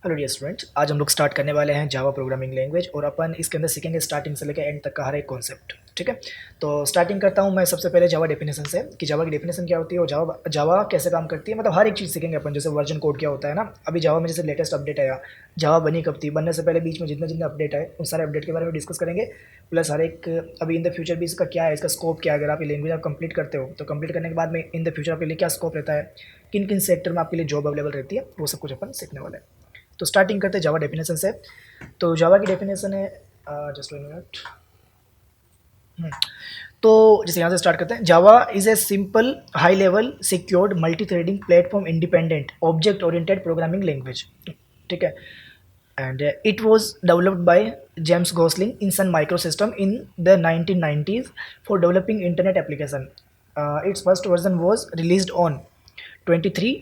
Hello dear students, आज हम लोग स्टार्ट करने वाले हैं जावा प्रोग्रामिंग लैंग्वेज और अपन इसके अंदर सीखेंगे स्टार्टिंग से लेकर एंड तक का हर एक कॉन्सेप्ट। ठीक है, तो स्टार्टिंग करता हूं मैं सबसे पहले जावा डेफिनेशन से कि जावा की डेफिनेशन क्या होती है और जावा जावा कैसे काम करती है। मतलब हर एक चीज़ सीखेंगे अपन, जैसे वर्जन कोड क्या होता है ना। अभी जावा में जैसे लेटेस्ट अपडेट आया, जावा बनी कब थी, बनने से पहले बीच में जितने जितने अपडेट आए उन सारे अपडेट के बारे में डिस्कस करेंगे। प्लस हर एक अभी इन द फ्यूचर भी इसका क्या है, इसका स्कोप क्या है। अगर आप ये लैंग्वेज आप कंप्लीट करते हो तो कंप्लीट करने के बाद में इन द फ्यूचर आपके लिए क्या स्कोप रहता है, किन किन सेक्टर में आपके लिए जॉब अवेलेबल रहती है, वो सब कुछ अपन सीखने वाले हैं। तो स्टार्टिंग करते हैं जावा डेफिनेशन से। तो जावा की डेफिनेशन है, जस्ट वन मिनट। तो जैसे यहाँ से स्टार्ट करते हैं। Java is a simple high level secured multi threading platform independent object oriented programming language. ठीक है, and it was developed by James Gosling in Sun Microsystem in the 1990s for developing internet application. Its first version was released on 23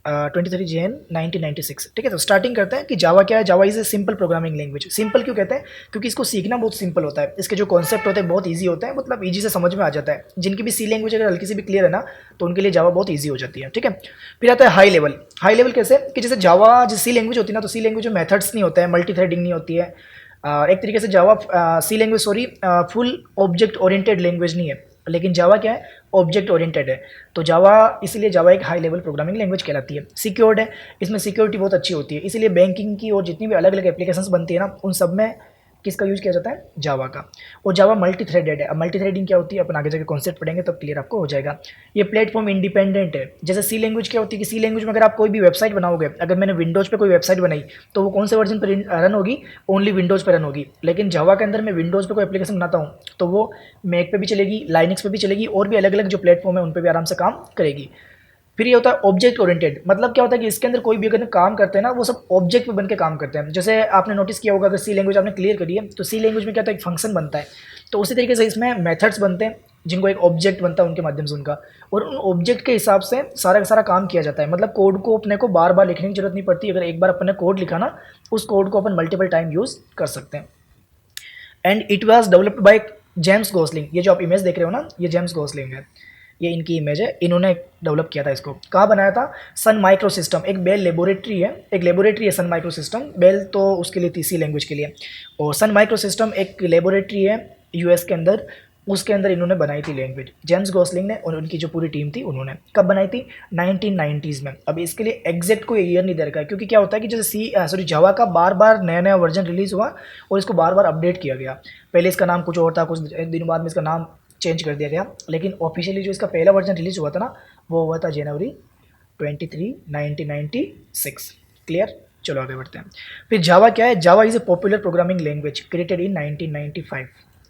Jan 1996। ठीक है, तो starting करते हैं कि जावा क्या है। Java is a simple programming language. Simple क्यों कहते हैं? क्योंकि इसको सीखना बहुत सिंपल होता है, इसके जो कॉन्सेप्ट होते हैं बहुत ईजी होते हैं, मतलब ईजी से समझ में आ जाता है। जिनकी भी सी लैंग्वेज अगर हल्की सी भी क्लियर है ना, तो उनके लिए जावा बहुत ईजी हो जाती है। ठीक है, फिर आता है हाई लेवल। हाई लेवल कैसे कि जैसे जावा जो सी लैंग्वेज होती है ना, तो सी लैंग्वेज में मेथड्स नहीं होता है, मल्टी थ्रेडिंग नहीं होती है। एक तरीके से Java C language sorry full object oriented language नहीं है, लेकिन जावा क्या है, ऑब्जेक्ट ओरिएंटेड है। तो जावा इसीलिए जावा एक हाई लेवल प्रोग्रामिंग लैंग्वेज कहलाती है। सिक्योर्ड है, इसमें सिक्योरिटी बहुत अच्छी होती है, इसीलिए बैंकिंग की और जितनी भी अलग अलग एप्लीकेशंस बनती है ना, उन सब में किसका यूज किया जाता है, जावा का। और जावा मल्टी थ्रेडेड है। अब मल्टी थ्रेडिंग क्या होती है अपन आगे जाकर कॉन्सेप्ट पढ़ेंगे तब क्लियर आपको हो जाएगा। ये प्लेटफॉर्म इंडिपेंडेंट है। जैसे सी लैंग्वेज क्या होती है कि सी लैंग्वेज में अगर आप कोई भी वेबसाइट बनाओगे, अगर मैंने विंडोज पे कोई वेबसाइट बनाई तो वो कौन से वर्जन पर रन होगी, ओनली विंडोज पर रन होगी। लेकिन जावा के अंदर मैं विंडोज पे कोई एप्लीकेशन बनाता हूँ तो वो मैक पे भी चलेगी, लाइनक्स पे भी चलेगी, और भी अलग अलग जो प्लेटफॉर्म है उन पर भी आराम से काम करेगी। फिर ये होता है ऑब्जेक्ट ओरिएंटेड। मतलब क्या होता है कि इसके अंदर कोई भी अगर काम करते हैं ना, वो सब ऑब्जेक्ट पे बन के काम करते हैं। जैसे आपने नोटिस किया होगा, अगर सी लैंग्वेज आपने क्लियर करी है तो सी लैंग्वेज में क्या होता है, एक फंक्शन बनता है। तो उसी तरीके से इसमें मेथड्स बनते हैं जिनको एक ऑब्जेक्ट बनता है उनके माध्यम से उनका, और उन ऑब्जेक्ट के हिसाब से सारा का सारा काम किया जाता है। मतलब कोड को अपने को बार बार लिखने की जरूरत नहीं पड़ती। अगर एक बार अपने कोड लिखा ना, उस कोड को अपन मल्टीपल टाइम यूज कर सकते हैं। And it was developed by James Gosling. ये जो आप इमेज देख रहे हो ना, ये जेम्स गोसलिंग है, ये इनकी इमेज है। इन्होंने डेवलप किया था इसको। कहाँ बनाया था? सन माइक्रो सिस्टम, एक बेल लेबोरेटरी है, एक लेबोरेटरी है सन माइक्रो सिस्टम। बेल तो उसके लिए थी, सी लैंग्वेज के लिए, और सन माइक्रो सिस्टम एक लेबोरेटरी है यूएस के अंदर, उसके अंदर इन्होंने बनाई थी लैंग्वेज, जेम्स गोसलिंग ने और उनकी जो पूरी टीम थी उन्होंने। कब बनाई थी? 1990s में। अब इसके लिए एग्जैक्ट कोई ईयर नहीं दे रखा है, क्योंकि क्या होता है कि जैसे जावा का बार बार नया नया वर्जन रिलीज हुआ और इसको बार बार अपडेट किया गया। पहले इसका नाम कुछ और था, कुछ दिनों बाद में इसका नाम चेंज कर दिया गया, लेकिन ऑफिशियली जो इसका पहला वर्जन रिलीज हुआ था ना, वो हुआ था जनवरी 23 1996। क्लियर, चलो आगे बढ़ते हैं। फिर जावा क्या है? Java is a popular programming language created in 1995।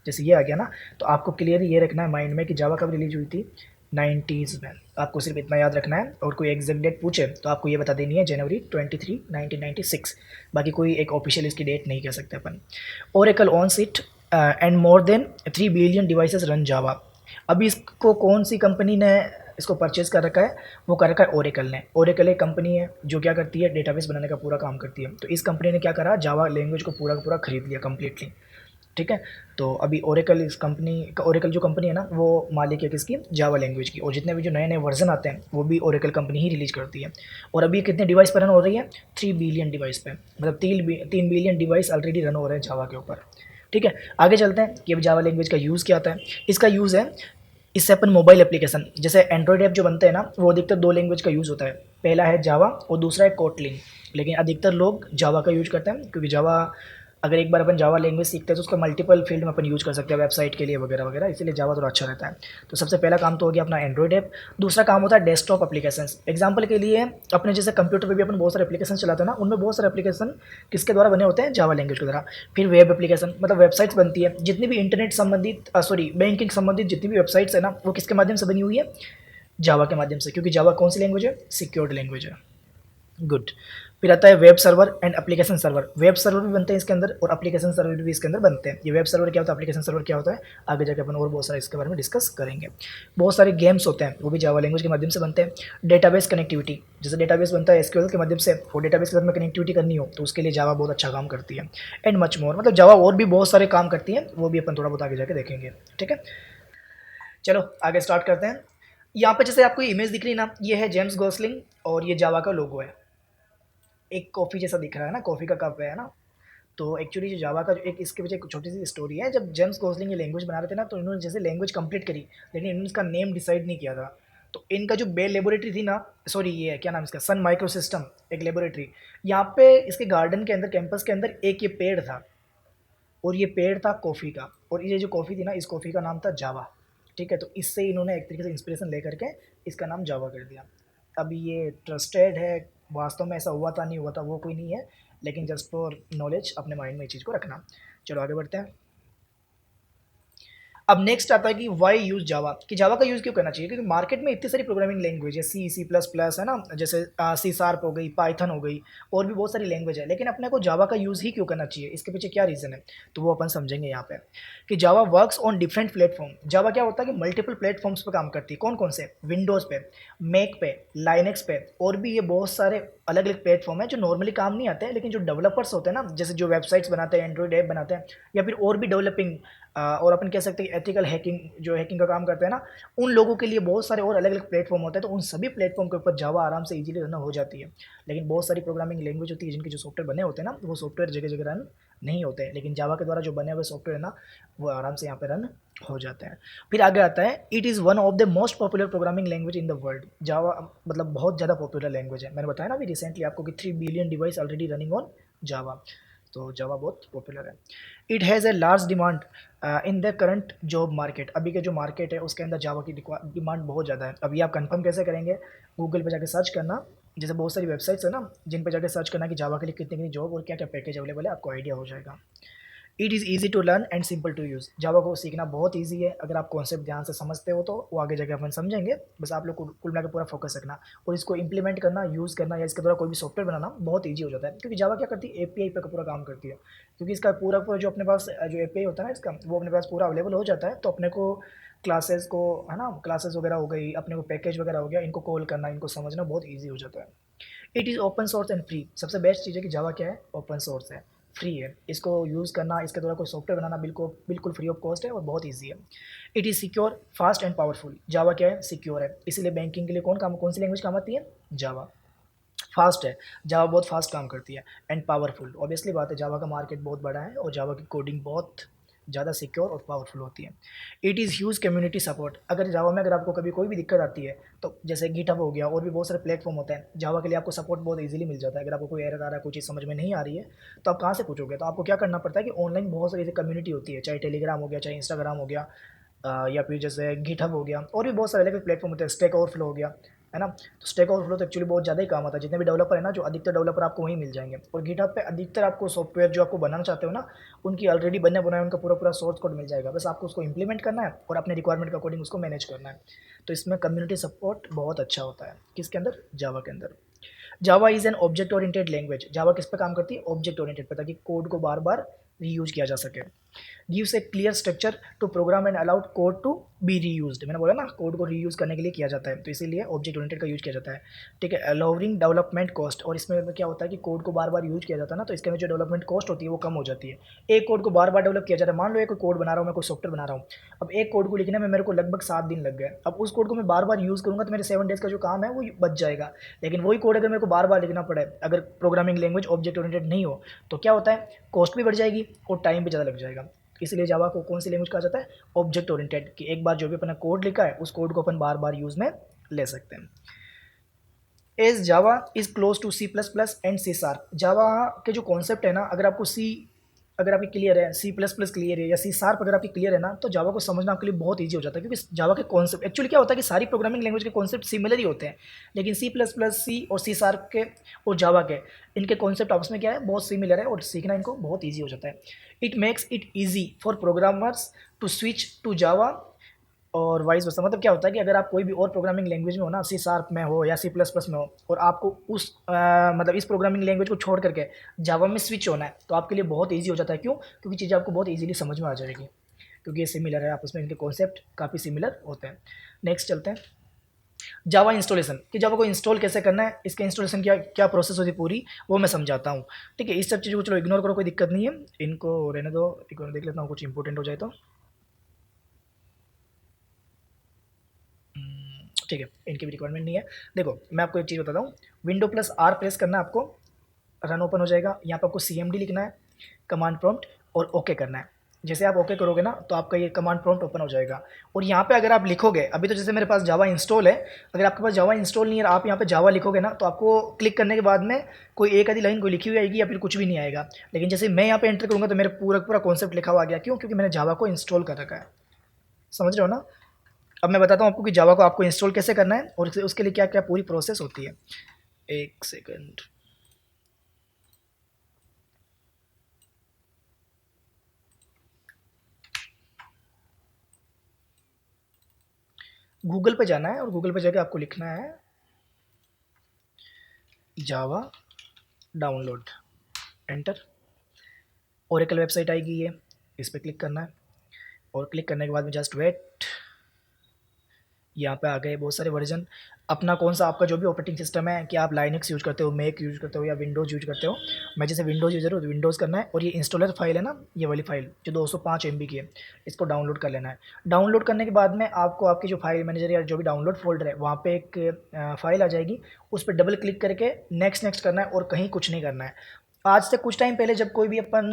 जैसे ये आ गया ना, तो आपको क्लियर ये रखना है माइंड में कि जावा कब रिलीज हुई थी, 90s में। आपको सिर्फ इतना याद रखना है, और कोई एग्जैक्ट डेट पूछे तो आपको ये बता देनी है, जनवरी 23 1996। बाकी कोई एक ऑफिशियल इसकी डेट नहीं कह सकते अपन। Oracle owns it and more than 3 billion devices run Java. अभी इसको कौन सी कंपनी ने इसको परचेज कर रखा है? वो कर रखा है ओरेकल ने। ओरेकल एक कंपनी है जो क्या करती है, डेटाबेस बनाने का पूरा काम करती है। तो इस कंपनी ने क्या करा, जावा लैंग्वेज को पूरा का पूरा खरीद लिया कम्प्लीटली। ठीक है, तो अभी ओरेकल इस कंपनी का, ओरेकल जो कंपनी है ना, वो मालिक है किसकी, जावा लैंग्वेज की। और जितने भी जो नए नए वर्जन आते हैं वो भी ओरेकल कंपनी ही रिलीज करती है। और अभी कितने डिवाइस पर रन हो रही है? 3 बिलियन डिवाइस पे, मतलब 3 बिलियन डिवाइस ऑलरेडी रन हो रहे हैं जावा के ऊपर। ठीक है, आगे चलते हैं कि अब जावा लैंग्वेज का यूज़ क्या आता है। इसका यूज़ है, इससे अपन मोबाइल एप्लीकेशन, जैसे एंड्रॉयड ऐप जो बनते हैं ना, वो अधिकतर दो लैंग्वेज का यूज़ होता है। पहला है जावा और दूसरा है कोटलिन। लेकिन अधिकतर लोग जावा का यूज करते हैं, क्योंकि जावा, अगर एक बार अपन जावा लैंग्वेज सीखते हैं तो उसका मल्टीपल फील्ड में अपन यूज कर सकते हैं, वेबसाइट के लिए वगैरह वगैरह, इसीलिए जावा थोड़ा अच्छा रहता है। तो सबसे पहला काम तो हो गया अपना एंड्रॉयड ऐप। दूसरा काम होता है डेस्कटॉप एप्लीकेशन। एग्जाम्पल के लिए अपने जैसे कंप्यूटर पर भी अपन बहुत सारे एप्लीकेशन चलाते हैं ना, उनमें बहुत सारे एप्लीकेशन किसके द्वारा बने होते हैं, जावा लैंग्वेज के द्वारा। फिर वेब एप्लीकेशन, मतलब वेबसाइट्स बनती है, जितनी भी इंटरनेट संबंधित सॉरी बैंकिंग संबंधित जितनी भी वेबसाइट्स है ना, वो किसके माध्यम से बनी हुई है, जावा के माध्यम से। क्योंकि जावा कौन सी लैंग्वेज है, सिक्योर्ड लैंग्वेज है। गुड। फिर आता है web server and application server. Web server भी बनते हैं इसके अंदर और एप्लीकेशन सर्वर भी इसके अंदर बनते हैं। ये वेब सर्वर क्या होता है, एप्लीकेशन सर्वर क्या होता है, आगे जाकर अपन और बहुत सारे इसके बारे में डिस्कस करेंगे। बहुत सारे गेम्स होते हैं, वो भी जावा लैंग्वेज के माध्यम से बनते हैं। डेटाबेस कनेक्टिविटी, जैसे डेटाबेस बनता है एसक्यूएल के माध्यम से, वो डेटाबेस के साथ में कनेक्टिविटी करनी हो तो उसके लिए जावा बहुत अच्छा काम करती है। एंड मच मोर, मतलब जावा और भी बहुत सारे काम करती है, वो भी अपन थोड़ा बहुत आगे जाके देखेंगे। ठीक है, चलो आगे स्टार्ट करते हैं। यहाँ पे जैसे आपको इमेज दिख रही है ना, ये है जेम्स गोसलिंग और ये जावा का लोगो है। एक कॉफ़ी जैसा दिख रहा है ना, कॉफ़ी का कप है ना, तो एक्चुअली जो जावा का जो एक इसके पीछे एक छोटी सी स्टोरी है। जब जेम्स गोसलिंग ये लैंग्वेज बना रहे थे ना, तो इन्होंने जैसे लैंग्वेज कंप्लीट करी, लेकिन इन्होंने इसका नेम डिसाइड नहीं किया था। तो इनका जो बेल लेबोरेटरी थी ना, सॉरी ये है क्या नाम इसका, सन माइक्रो सिस्टम एक लेबोरेटरी, यहाँ पे इसके गार्डन के अंदर, कैंपस के अंदर एक ये पेड़ था, और ये पेड़ था कॉफ़ी का, और ये जो कॉफ़ी थी ना, इस कॉफ़ी का नाम था जावा। ठीक है, तो इससे इन्होंने एक तरीके से इंस्पिरेशन लेकर के इसका नाम जावा कर दिया। अभी ये ट्रस्टेड है, वास्तव में ऐसा हुआ था नहीं हुआ था वो कोई नहीं है, लेकिन जस्ट फॉर नॉलेज अपने माइंड में ये चीज़ को रखना। चलो आगे बढ़ते हैं। अब नेक्स्ट आता है कि वाई यूज जावा, कि जावा का यूज़ क्यों करना चाहिए, क्योंकि मार्केट में इतनी सारी प्रोग्रामिंग लैंग्वेज है, सी सी प्लस प्लस है ना, जैसे सी शार्प हो गई, पाइथन हो गई, और भी बहुत सारी लैंग्वेज है, लेकिन अपने को जावा का यूज़ ही क्यों करना चाहिए, इसके पीछे क्या रीज़न है, तो वो अपन समझेंगे यहाँ पे। कि जावा वर्क्स ऑन डिफरेंट प्लेटफॉर्म, जावा क्या होता है कि मल्टीपल प्लेटफॉर्म्स पे काम करती है। कौन कौन से, विंडोज़ पे, मैक पे, लाइनेक्स पे, और भी ये बहुत सारे अलग अलग प्लेटफॉर्म है जो नॉर्मली काम नहीं आते हैं, लेकिन जो डेवलपर्स होते हैं ना, जैसे जो वेबसाइट्स बनाते हैं, एंड्रॉइड ऐप बनाते हैं, या फिर और भी डेवलपिंग, और अपन कह सकते हैं एथिकल हैकिंग, जो हैकिंग का काम करते हैं ना, उन लोगों के लिए बहुत सारे और अलग अलग प्लेटफॉर्म होते हैं, तो उन सभी प्लेटफॉर्म के ऊपर जावा आराम से इजीली रन हो जाती है। लेकिन बहुत सारी प्रोग्रामिंग लैंग्वेज होती है जिनके जो सॉफ्टवेयर बने होते हैं ना, वो सॉफ्टवेयर जगह जगह रन नहीं होते हैं, लेकिन जावा के द्वारा जो बने हुए सॉफ्टवेयर है ना, वो आराम से यहाँ पे रन हो जाते हैं। फिर आगे आता है, it is one of the most popular programming language in the world, Java मतलब बहुत ज़्यादा पॉपुलर लैंग्वेज है। मैंने बताया ना अभी रिसेंटली आपको कि 3 billion device already running on Java, तो जावा बहुत पॉपुलर है। It has a large demand in the current job market, अभी के जो मार्केट है उसके अंदर जावा की डिमांड बहुत ज़्यादा है। अभी आप कंफर्म कैसे करेंगे, गूगल पे जाके सर्च करना, जैसे बहुत सारी वेबसाइट्स है ना, जिन पे जाके सर्च करना कि जावा के लिए कितनी कितनी जॉब और क्या क्या पैकेज अवेलेबल है, आपको आइडिया हो जाएगा। It is easy to learn and simple to use, Java को सीखना बहुत ईजी है, अगर आप कॉन्सेप्ट ध्यान से समझते हो तो वो आगे जाके अपन समझेंगे, बस आप लोग को कुल मिला के पूरा फोकस रखना, और इसको इंप्लीमेंट करना, यूज़ करना, या इसके द्वारा कोई भी सॉफ्टवेयर बनाना बहुत ईजी हो जाता है, क्योंकि जावा क्या करती है, एपीआई पे पूरा काम करती है, क्योंकि इसका पूरा पूरा जो अपने पास जो एपीआई होता है ना इसका, वो अपने पास पूरा अवेलेबल हो जाता है, तो अपने को क्लासेस को, है ना, क्लासेस वगैरह हो गई, अपने को पैकेज वगैरह हो गया, इनको कॉल करना, इनको समझना बहुत ईजी हो जाता है। It is open source and free, सबसे बेस्ट चीज़ है कि जावा क्या है, ओपन सोर्स है, फ्री है, इसको यूज़ करना, इसके द्वारा कोई सॉफ्टवेयर बनाना बिल्कुल बिल्कुल फ्री ऑफ कॉस्ट है और बहुत ईजी है। It is secure, fast and powerful, Java क्या है, सिक्योर है, इसीलिए बैंकिंग के लिए कौन सी लैंग्वेज काम आती है, जावा। फास्ट है, जावा बहुत फास्ट काम करती है, एंड पावरफुल, ऑब्वियसली बात है, जावा का मार्केट बहुत बड़ा है और जावा की कोडिंग बहुत ज़्यादा सिक्योर और पावरफुल होती है। It is huge community support, अगर जावा में अगर आपको कभी कोई भी दिक्कत आती है, तो जैसे गिटहब हो गया और भी बहुत सारे प्लेटफॉर्म होते हैं, जावा के लिए आपको सपोर्ट बहुत इजीली मिल जाता है। अगर आपको कोई एरर आ रहा है, कोई चीज़ समझ में नहीं आ रही है, तो आप कहाँ से पूछोगे, तो आपको क्या करना पड़ता है कि ऑनलाइन बहुत सारी ऐसी कम्युनिटी होती है, चाहे टेलीग्राम हो गया, चाहे इंस्टाग्राम हो गया, या फिर जैसे गिटहब हो गया, और भी बहुत सारे अलग प्लेटफॉर्म होते हैं, स्टैक ओवरफ्लो हो गया, है ना, तो स्टैक ओवरफ्लो तो एक्चुअली बहुत ज़्यादा ही काम आता है, जितने भी डेवलपर है ना, जो अधिकतर डेवलपर आपको वहीं मिल जाएंगे, और गिटहब पे अधिकतर आपको सॉफ्टवेयर जो आपको बनाना चाहते हो ना, उनकी ऑलरेडी बने बनाए उनका पूरा पूरा सोर्स कोड मिल जाएगा, बस आपको उसको इंप्लीमेंट करना है और अपने रिक्वायरमेंट के अकॉर्डिंग उसको मैनेज करना है। तो इसमें कम्युनिटी सपोर्ट बहुत अच्छा होता है, किसके अंदर, जावा के अंदर। Java is an object oriented language, Java किस पे काम करती है, ऑब्जेक्ट ओरिएंटेड पे, ताकि कोड को बार बार रीयूज किया जा सके। Gives a clear structure to program and allowed code to be reused, मैंने बोला ना कोड को रीयूज करने के लिए किया जाता है, तो इसीलिए ऑब्जेक्ट ओरिएंटेड का यूज किया जाता है। ठीक है, लॉवरिंग डेवलपमेंट कॉस्ट, और इसमें क्या होता है कि कोड को बार बार यूज किया जाता है ना, तो इसके अंदर जो डेवलपमेंट कॉस्ट होती है वो कम हो जाती है। एक कोड को बार बार डेवलप किया जाता है, मान लो एक कोड बना रहा हूँ मैं, कोई सॉफ्टवेयर बना रहा हूँ, अब एक कोड को लिखने में मेरे को लगभग 7 दिन लग गए, अब उस कोड को मैं बार बार यूज़ करूँगा तो मेरे 7 डेज़ का जो काम है वो बच जाएगा। लेकिन वही कोड अगर मेरे को बार बार लिखना पड़े, अगर प्रोग्रामिंग लैंग्वेज ऑब्जेक्ट ओरिएंटेड नहीं हो, तो क्या होता है, कॉस्ट भी बढ़ जाएगी और टाइम भी ज़्यादा लग जाएगा। इसलिए जावा को कौन सी लैंग्वेज कहा जाता है, ऑब्जेक्ट ओरिएंटेड, कि एक बार जो भी अपना कोड लिखा है उस कोड को अपन बार बार यूज़ में ले सकते हैं। As Java is close to C plus plus and C sharp, Java के जो कॉन्सेप्ट है ना, अगर आपको सी, अगर आपकी क्लियर है, सी प्लस प्लस क्लियर है, या सी शार्प अगर आपकी क्लियर है ना, तो जावा को समझना आपके लिए बहुत ईजी हो जाता है, क्योंकि जावा के कॉन्सेप्ट एक्चुअली क्या होता है कि सारी प्रोग्रामिंग लैंग्वेज के कॉन्सेप्ट सिमिलर ही होते हैं, लेकिन सी प्लस प्लस, सी और सी शार्प के और जावा के, इनके कॉन्सेप्ट आपस में क्या है, बहुत सिमिलर है, और सीखना इनको बहुत ईजी हो जाता है। It makes it easy for programmers to switch to Java, और वाइस वर्सा, मतलब क्या होता है कि अगर आप कोई भी और प्रोग्रामिंग लैंग्वेज में हो ना, सी शार्प में हो या सी प्लस प्लस में हो, और आपको उस मतलब इस प्रोग्रामिंग लैंग्वेज को छोड़ करके जावा में स्विच होना है, तो आपके लिए बहुत ईजी हो जाता है। क्यों, क्योंकि चीज़ें आपको बहुत ईजिली समझ में आ जाएगी, क्योंकि ये सिमिलर है आपस में, इनके कॉन्सेप्ट काफ़ी सिमिलर होते हैं। नेक्स्ट चलते हैं, जावा इंस्टॉलेशन, कि जावा को इंस्टॉल कैसे करना है, इसके इंस्टॉलेशन क्या क्या प्रोसेस होती है पूरी, वो मैं समझाता हूँ। ठीक है, इस सब चीज़ों को चलो इग्नोर करो, कोई दिक्कत नहीं है, इनको रहने दो, एक बार देख लेता हूँ कुछ इंपॉर्टेंट हो जाए तो। ठीक है, इनकी भी रिक्वायरमेंट नहीं है। देखो मैं आपको एक चीज़ बताता हूँ, विंडो प्लस आर प्रेस करना है आपको, रन ओपन हो जाएगा। यहाँ पर आपको CMD लिखना है, कमांड प्रॉम्प्ट, और ओके करना है। जैसे आप ओके करोगे ना तो आपका ये कमांड प्रॉम्प्ट ओपन हो जाएगा। और यहाँ पे अगर आप लिखोगे, अभी तो जैसे मेरे पास जावा इंस्टॉल है, अगर आपके पास जावा इंस्टॉल नहीं है, आप यहाँ पे जावा लिखोगे ना तो आपको क्लिक करने के बाद में कोई एक आधी लाइन कोई लिखी हुई आएगी या फिर कुछ भी नहीं आएगा। लेकिन जैसे मैं यहाँ पे एंटर करूँगा तो मेरा पूरा पूरा कॉन्सेप्ट लिखा हुआ आ गया। क्यों? क्योंकि मैंने जावा को इंस्टॉल कर रखा है। समझ रहे हो ना? अब मैं बताता हूँ आपको कि जावा को आपको इंस्टॉल कैसे करना है और उसके लिए क्या क्या पूरी प्रोसेस होती है। एक सेकंड। गूगल पे जाना है और गूगल पे जाके आपको लिखना है Java download, enter. Oracle website आएगी ये, इस पर क्लिक करना है और क्लिक करने के बाद में जस्ट वेट। यहाँ पे आ गए बहुत सारे वर्जन। अपना कौन सा आपका जो भी ऑपरेटिंग सिस्टम है, कि आप लाइनक्स यूज करते हो, मैक यूज करते हो या विंडोज़ यूज करते हो। मैं जैसे विंडोज़ यूज़र हूँ तो विंडोज़ करना है। और ये इंस्टॉलर फाइल है ना, ये वाली फाइल जो 205 MB की है, इसको डाउनलोड कर लेना है। डाउनलोड करने के बाद में आपको आपकी जो फाइल मैनेजर या जो भी डाउनलोड फोल्डर है वहाँ पे एक फाइल आ जाएगी, उस पर डबल क्लिक करके नेक्स्ट नेक्स्ट करना है और कहीं कुछ नहीं करना है। आज से कुछ टाइम पहले जब कोई भी अपन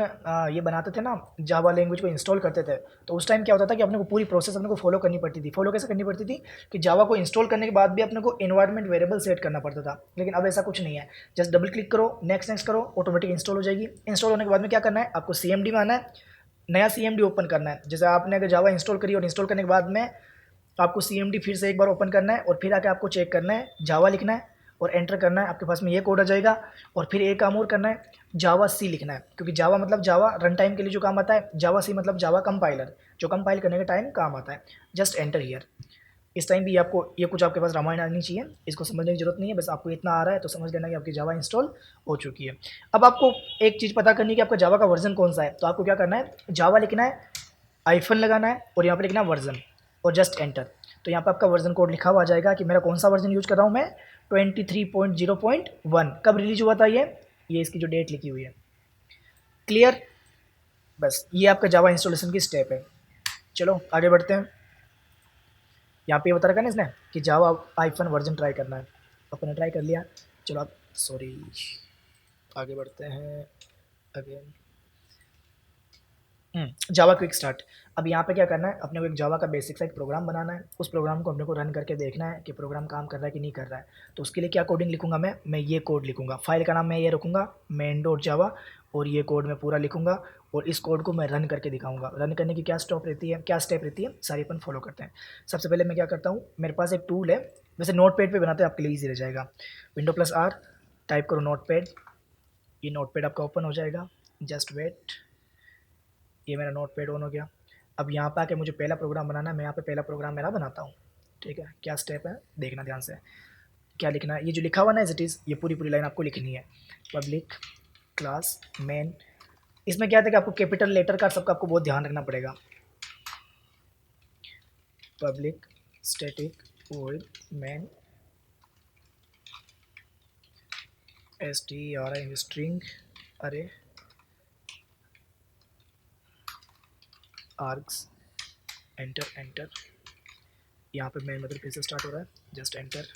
ये बनाते थे ना, जावा लैंग्वेज को इंस्टॉल करते थे, तो उस टाइम क्या होता था कि अपने को पूरी प्रोसेस अपने को फॉलो करनी पड़ती थी। फॉलो कैसे करनी पड़ती थी कि जावा को इंस्टॉल करने के बाद भी अपने को एनवायरनमेंट वेरिएबल सेट करना पड़ता था। लेकिन अब ऐसा कुछ नहीं है। जस्ट डबल क्लिक करो, नेक्स्ट नेक्स्ट करो, ऑटोमेटिक इंस्टॉल हो जाएगी। इंस्टॉल होने के बाद में क्या करना है, आपको CMD में आना है, नया CMD ओपन करना है। जैसे आपने अगर जावा इंस्टॉल करी और इंस्टॉल करने के बाद में आपको CMD फिर से एक बार ओपन करना है और फिर आके आपको चेक करना है, जावा लिखना है और एंटर करना है। आपके पास में ये कोड आ जाएगा। और फिर एक काम और करना है, जावा सी लिखना है, क्योंकि जावा मतलब जावा रन टाइम के लिए जो काम आता है, जावा सी मतलब जावा कंपाइलर, जो कंपाइल करने के टाइम काम आता है। Just enter here. इस टाइम भी आपको ये कुछ आपके पास रामायण आनी चाहिए, इसको समझने की जरूरत नहीं है, बस आपको इतना आ रहा है तो समझ लेना कि आपकी जावा इंस्टॉल हो चुकी है। अब आपको एक चीज़ पता करनी है कि आपका जावा का वर्जन कौन सा है। तो आपको क्या करना है, जावा लिखना है, आइफन लगाना है और यहाँ पर लिखना है वर्जन और जस्ट एंटर। तो यहाँ पर आपका वर्जन कोड लिखा हुआ आ जाएगा कि मेरा कौन सा वर्जन यूज कर रहा हूँ मैं, 23.0.1। कब रिलीज हुआ था ये इसकी जो डेट लिखी हुई है। क्लियर? बस ये आपका जावा इंस्टॉलेशन की स्टेप है। चलो आगे बढ़ते हैं। यहाँ पे ये बता रखा है ना इसने कि जावा आइफन वर्जन ट्राई करना है, अपने ट्राई कर लिया। चलो आप सॉरी आगे बढ़ते हैं अगेन। जावा क्विक स्टार्ट। अब यहाँ पे क्या करना है, अपने को एक जावा का बेसिक सा एक प्रोग्राम बनाना है। उस प्रोग्राम को अपने को रन करके देखना है कि प्रोग्राम काम कर रहा है कि नहीं कर रहा है। तो उसके लिए क्या कोडिंग लिखूंगा मैं ये कोड लिखूंगा। फाइल का नाम मैं ये रखूंगा, main.java, और ये कोड मैं पूरा लिखूंगा और इस कोड को मैं रन करके दिखाऊंगा। रन करने की क्या स्टेप रहती है, सारी अपन फॉलो करते हैं। सबसे पहले मैं क्या करता हूँ, मेरे पास एक टूल है, वैसे नोट पैड पर बनाते हैं आपके लिए ईजी रह जाएगा। Windows+R टाइप करो नोट पैड, ये नोट पैड आपका ओपन हो जाएगा। जस्ट वेट, ये मेरा नोट पैड ऑन हो गया। अब यहाँ पे आके मुझे पहला प्रोग्राम बनाना है, मैं यहाँ पे पहला प्रोग्राम मेरा बनाता हूँ। ठीक है, क्या स्टेप है देखना ध्यान से, क्या लिखना है। ये जो लिखा हुआ ना एज इट इज़, ये पूरी पूरी लाइन आपको लिखनी है। पब्लिक क्लास मेन, इसमें क्या था कि आपको कैपिटल लेटर का सबका आपको बहुत ध्यान रखना पड़ेगा। Public static void main string string अरे आर्ग्स, एंटर एंटर। यहाँ पे मेन मतलब फिर से स्टार्ट हो रहा है, जस्ट एंटर।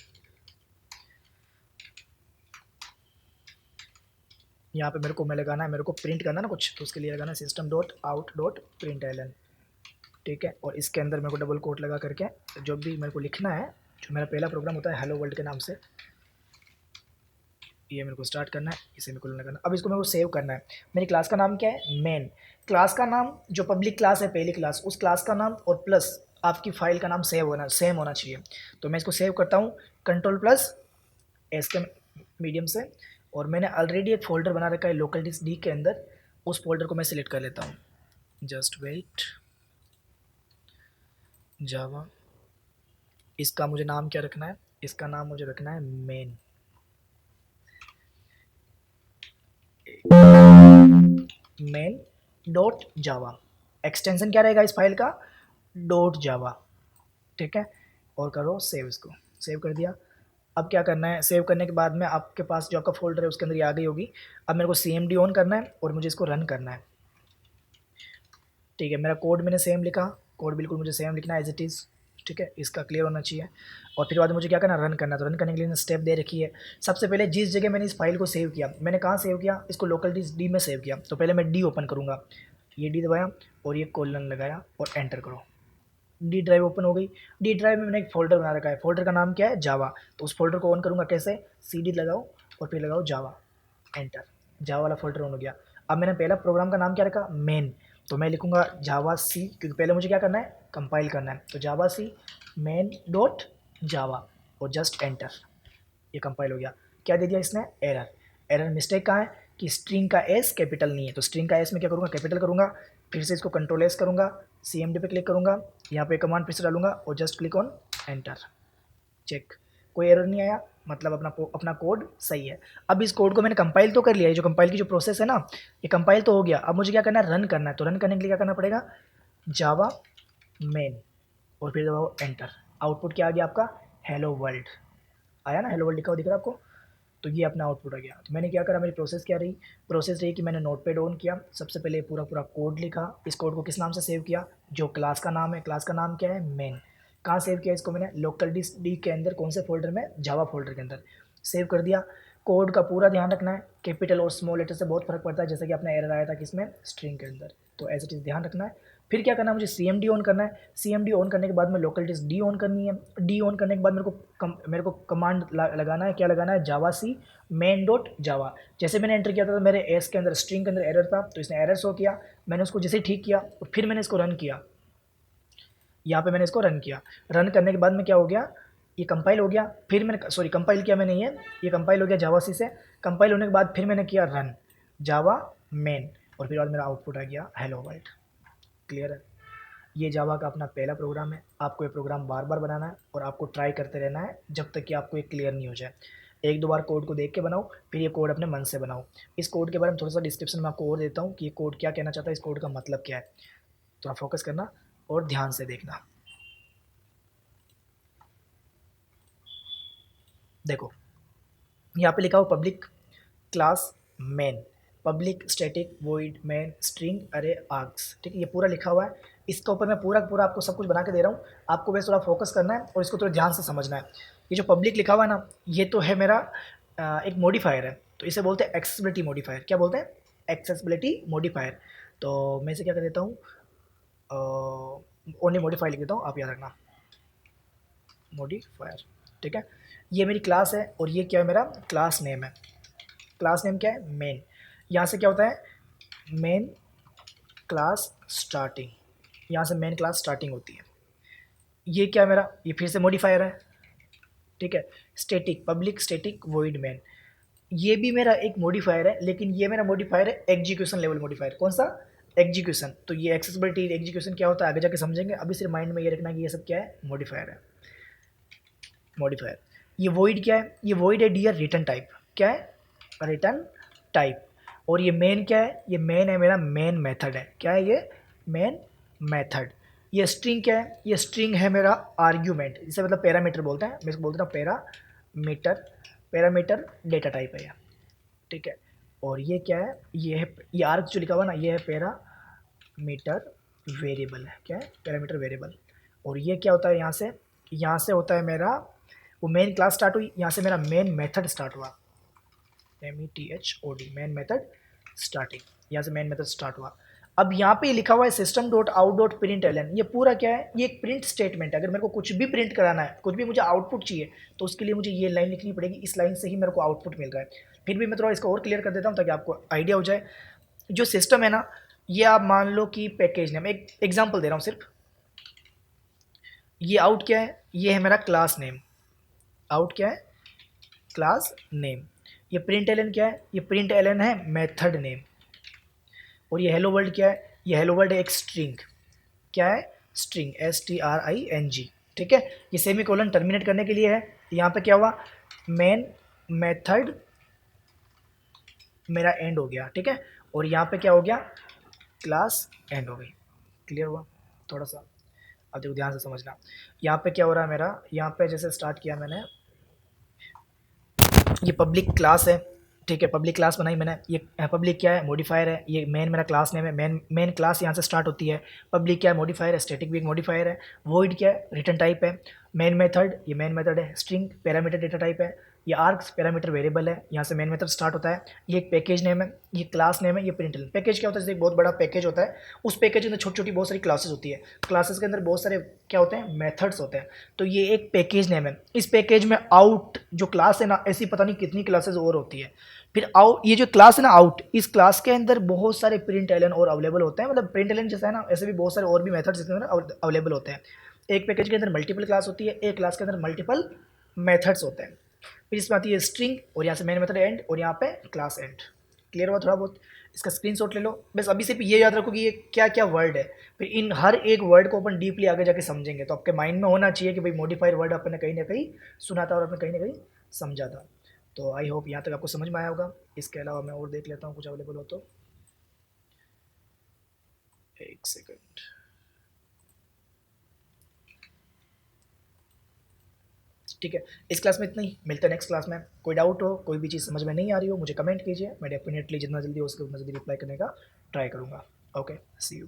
यहाँ पे मेरे को मैं लगाना है, मेरे को प्रिंट करना है ना कुछ, तो उसके लिए लगाना है system.out.println। ठीक है, और इसके अंदर मेरे को डबल कोट लगा करके जो भी मेरे को लिखना है, जो मेरा पहला प्रोग्राम होता है हेलो वर्ल्ड के नाम से, ये मेरे को स्टार्ट करना है, इसे मेरे को करना। अब इसको मेरे को सेव करना है। मेरी क्लास का नाम क्या है, मेन। क्लास का नाम जो पब्लिक क्लास है पहली क्लास, उस क्लास का नाम और प्लस आपकी फाइल का नाम सेम होना चाहिए। तो मैं इसको सेव करता हूँ Ctrl+S के मीडियम से, और मैंने ऑलरेडी एक फोल्डर बना रखा है लोकल डिस्क डी के अंदर, उस फोल्डर को मैं सिलेक्ट कर लेता हूँ। जस्ट वेट, जावा, इसका मुझे नाम क्या रखना है, इसका नाम मुझे रखना है मेन। main.java, एक्सटेंशन क्या रहेगा इस फाइल का, .java। ठीक है, और करो सेव, इसको सेव कर दिया। अब क्या करना है, सेव करने के बाद में आपके पास जो आपका फोल्डर है उसके अंदर ये आ गई होगी। अब मेरे को CMD ऑन करना है और मुझे इसको रन करना है। ठीक है, मेरा कोड मैंने सेम लिखा, कोड बिल्कुल मुझे सेम लिखना है एज इट इज़। ठीक है, इसका क्लियर होना चाहिए। और फिर बाद मुझे क्या करना, रन करना। तो रन करने के लिए स्टेप दे रखी है। सबसे पहले जिस जगह मैंने इस फाइल को सेव किया, मैंने कहाँ सेव किया, इसको लोकल डिस्क डी में सेव किया। तो पहले मैं डी ओपन करूँगा, ये डी दबाया और ये कोलन लगाया और एंटर करो। डी ड्राइव ओपन हो गई। डी ड्राइव में मैंने एक फोल्डर बना रखा है, फोल्डर का नाम क्या है, जावा। तो उस फोल्डर को ऑन करूँगा कैसे, सी डी लगाओ और फिर लगाओ जावा, एंटर। जावा वाला फोल्डर ऑन हो गया। अब मैंने पहला प्रोग्राम का नाम क्या रखा, मेन। तो मैं लिखूँगा जावा सी, क्योंकि पहले मुझे क्या करना है, कंपाइल करना है। तो जावा सी मेन डॉट जावा और जस्ट एंटर। ये कंपाइल हो गया। क्या दे दिया इसने, एरर। एरर मिस्टेक कहाँ है कि स्ट्रिंग का एस कैपिटल नहीं है। तो स्ट्रिंग का एस में क्या करूँगा, कैपिटल करूँगा। फिर से इसको कंट्रोल एस करूँगा, CMD पे क्लिक करूँगा, यहाँ पे कमांड फिर से डालूंगा और just click on enter. Check, कोई एरर नहीं आया, मतलब अपना कोड सही है। अब इस कोड को मैंने कंपाइल तो कर लिया है, जो कंपाइल की जो प्रोसेस है ना, ये कंपाइल तो हो गया। अब मुझे क्या करना है, रन करना है। तो रन करने के लिए क्या करना पड़ेगा, जावा मेन और फिर दबाओ एंटर। आउटपुट क्या आ गया आपका, हेलो वर्ल्ड आया ना, हेलो वर्ल्ड लिखा हुआ दिख रहा है आपको। तो ये अपना आउटपुट आ गया। तो मैंने क्या करा, मेरी प्रोसेस क्या रही, प्रोसेस रही कि मैंने नोटपैड ऑन किया, सबसे पहले पूरा पूरा कोड लिखा। इस कोड को किस नाम से सेव किया, जो क्लास का नाम है, क्लास का नाम क्या है, मेन। कहाँ सेव किया इसको मैंने, लोकल डिस्क डी के अंदर, कौन से फोल्डर में, जावा फोल्डर के अंदर सेव कर दिया। कोड का पूरा ध्यान रखना है, कैपिटल और स्मॉल लेटर से बहुत फर्क पड़ता है, जैसे कि अपना एरर आया था किसमें, स्ट्रिंग के अंदर। तो ऐसे चीज़ ध्यान रखना है। फिर क्या करना है, मुझे CMD ऑन करना है। CMD ऑन करने के बाद में लोकल डिस्क डी ऑन करनी है। डी ऑन करने के बाद मेरे को कमांड लगाना है, क्या लगाना है, जावा सी मेन डॉट जावा। जैसे मैंने एंटर किया था तो मेरे एस के अंदर, स्ट्रिंग के अंदर एरर था, तो इसने एरर शो किया। मैंने उसको जैसे ठीक किया और फिर मैंने इसको रन किया। यहाँ पे मैंने इसको रन किया। रन करने के बाद में क्या हो गया, ये कंपाइल हो गया। फिर मैंने कंपाइल किया मैंने, ये कंपाइल हो गया जावा सी से। कंपाइल होने के बाद फिर मैंने किया रन जावा मेन और फिर बाद मेरा आउटपुट आ गया हेलो वर्ल्ड। क्लियर है। ये जावा का अपना पहला प्रोग्राम है। आपको ये प्रोग्राम बार बार बनाना है और आपको ट्राई करते रहना है जब तक कि आपको ये क्लियर नहीं हो जाए। एक दो बार कोड को देख के बनाओ, फिर ये कोड अपने मन से बनाओ। इस कोड के बारे में थोड़ा सा डिस्क्रिप्शन में आपको और देता हूँ कि ये कोड क्या कहना चाहता है, इस कोड का मतलब क्या है। तो आप फोकस करना और ध्यान से देखना। देखो यहाँ पे लिखा हो public class main, public static void main string अरे आर्क्स। ठीक है, ये पूरा लिखा हुआ है। इसके ऊपर मैं पूरा पूरा आपको सब कुछ बना के दे रहा हूँ। आपको बस थोड़ा फोकस करना है और इसको थोड़ा ध्यान से समझना है। ये जो पब्लिक लिखा हुआ है ना, ये तो है मेरा एक मॉडिफायर है। तो इसे बोलते हैं एक्सेसिबिलिटी मॉडिफायर। क्या बोलते हैं, एक्सेसिबिलिटी मॉडिफायर। तो मैं इसे क्या कर देता हूँ, ओनली मॉडिफायर लिख देता हूँ, आप याद रखना, मॉडिफायर। ठीक है, ये मेरी क्लास है और ये क्या है, मेरा क्लास नेम है। क्लास नेम क्या है, मेन। यहाँ से क्या होता है, मेन क्लास स्टार्टिंग, यहाँ से मेन क्लास स्टार्टिंग होती है। ये क्या है मेरा, ये फिर से मॉडिफायर है। ठीक है, static public static void main, ये भी मेरा एक मॉडिफायर है, लेकिन ये मेरा मॉडिफायर है एग्जीक्यूशन लेवल मॉडिफायर। कौन सा, एग्जीक्यूशन। तो ये एक्सेसिबिलिटी एग्जीक्यूशन क्या होता है आगे जाके समझेंगे, अभी सिर्फ माइंड में ये रखना कि ये सब क्या है, मॉडिफायर है, मॉडिफायर। ये वॉइड क्या है, ये वॉइड है डियर रिटर्न टाइप। क्या है, रिटर्न टाइप। और ये मेन क्या है, ये मेन है मेरा मेन मेथड है। क्या है ये, मेन मेथड। ये स्ट्रिंग क्या है, ये स्ट्रिंग है मेरा आर्ग्यूमेंट, जिसे मतलब पैरामीटर बोलते हैं। मैं इसको बोलता हूँ पैरामीटर, पैरामीटर डेटा टाइप है ये। ठीक है, और ये क्या है, ये है, ये आर्ग जो लिखा हुआ ना, ये है पैरामीटर वेरिएबल है। क्या है, पैरामीटर वेरिएबल। और ये क्या होता है, यहाँ से होता है मेरा, वो मेन क्लास स्टार्ट हुई, यहाँ से मेरा मेन मेथड स्टार्ट हुआ, METHOD, मेन मेथड स्टार्टिंग, यहाँ से मेन मेथड स्टार्ट हुआ। अब यहाँ पे लिखा हुआ है system dot out dot print L N. ये पूरा क्या है, ये एक प्रिंट स्टेटमेंट है। अगर मेरे को कुछ भी प्रिंट कराना है, कुछ भी मुझे आउटपुट चाहिए, तो उसके लिए मुझे ये लाइन लिखनी पड़ेगी। इस लाइन से ही मेरे को आउटपुट मिल रहा है। फिर भी मैं थोड़ा इसको और क्लियर कर देता हूँ ताकि आपको आइडिया हो जाए। जो सिस्टम है ना, ये आप मान लो कि पैकेज नेम, एक एग्जाम्पल दे रहा हूँ सिर्फ। ये आउट क्या है, ये है मेरा क्लास नेम। आउट क्या है, क्लास नेम। ये प्रिंट एलन क्या है, ये प्रिंट एलन है मेथड नेम। और ये हेलो वर्ल्ड क्या है, ये हेलो वर्ल्ड है एक स्ट्रिंग। क्या है, स्ट्रिंग, STRING। ठीक है, ये सेमी कोलन टर्मिनेट करने के लिए है। यहाँ पे क्या हुआ, मेन मेथड मेरा एंड हो गया। ठीक है, और यहाँ पे क्या हो गया, क्लास एंड हो गई। क्लियर हुआ थोड़ा सा, अब देखो ध्यान से समझना। यहाँ पे क्या हो रहा है मेरा, यहाँ पे जैसे स्टार्ट किया मैंने, ये पब्लिक क्लास है। ठीक है, पब्लिक क्लास बनाई मैंने। ये पब्लिक क्या है, मॉडिफायर है। ये मेन मेरा क्लास नेम है, मेन क्लास यहाँ से स्टार्ट होती है। पब्लिक क्या है, मॉडिफायर है। स्टैटिक भी एक मॉडिफायर है। वॉइड क्या है, रिटर्न टाइप है। मेन मेथड, ये मेन मेथड है। स्ट्रिंग पैरामीटर डेटा टाइप है। ये आर्क्स पैरामीटर वेरिएबल है, यहाँ से मेन मेथड स्टार्ट होता है। ये एक पैकेज नेम है, ये क्लास नेम है। ये प्रिंटलन पैकेज क्या होता है, जैसे एक बहुत बड़ा पैकेज होता है, उस पैकेज के अंदर छोटी छोटी बहुत सारी क्लासेस होती है। क्लासेस के अंदर बहुत सारे क्या होते हैं, मेथड्स होते हैं। तो ये एक पैकेज नेम है। इस पैकेज में आउट जो क्लास है ना, ऐसी पता नहीं कितनी क्लासेस और होती है। फिर आउट, ये जो क्लास है ना आउट, इस क्लास के अंदर बहुत सारे प्रिंट एलन और अवेलेबल होते हैं। मतलब प्रिंट एलन जैसा है ना, ऐसे भी बहुत सारे और भी मेथड्स इसके अंदर अवेलेबल होते हैं। एक पैकेज के अंदर मल्टीपल क्लास होती है, एक क्लास के अंदर मल्टीपल मेथड्स होते हैं। फिर इसमें आती है स्ट्रिंग, और यहाँ से मेन मेथड एंड, और यहाँ पे क्लास एंड। क्लियर हुआ थोड़ा बहुत? इसका स्क्रीनशॉट ले लो बस। अभी सिर्फ ये याद रखो कि ये क्या क्या वर्ड है। फिर इन हर एक वर्ड को अपन डीपली आगे जाके समझेंगे। तो आपके माइंड में होना चाहिए कि भाई मॉडिफाइड वर्ड अपन ने कहीं ना कहीं सुना था और आपने कहीं ना कहीं समझा था। तो आई होप यहाँ तक आपको समझ में आया होगा। इसके अलावा मैं और देख लेता हूँ कुछ अवेलेबल हो तो। एक सेकंड। ठीक है, इस क्लास में इतना ही। मिलते हैं नेक्स्ट क्लास में। कोई डाउट हो, कोई भी चीज़ समझ में नहीं आ रही हो, मुझे कमेंट कीजिए। मैं डेफिनेटली जितना जल्दी हो सके उतना जल्दी रिप्लाई करने का ट्राई करूँगा। Okay, see you.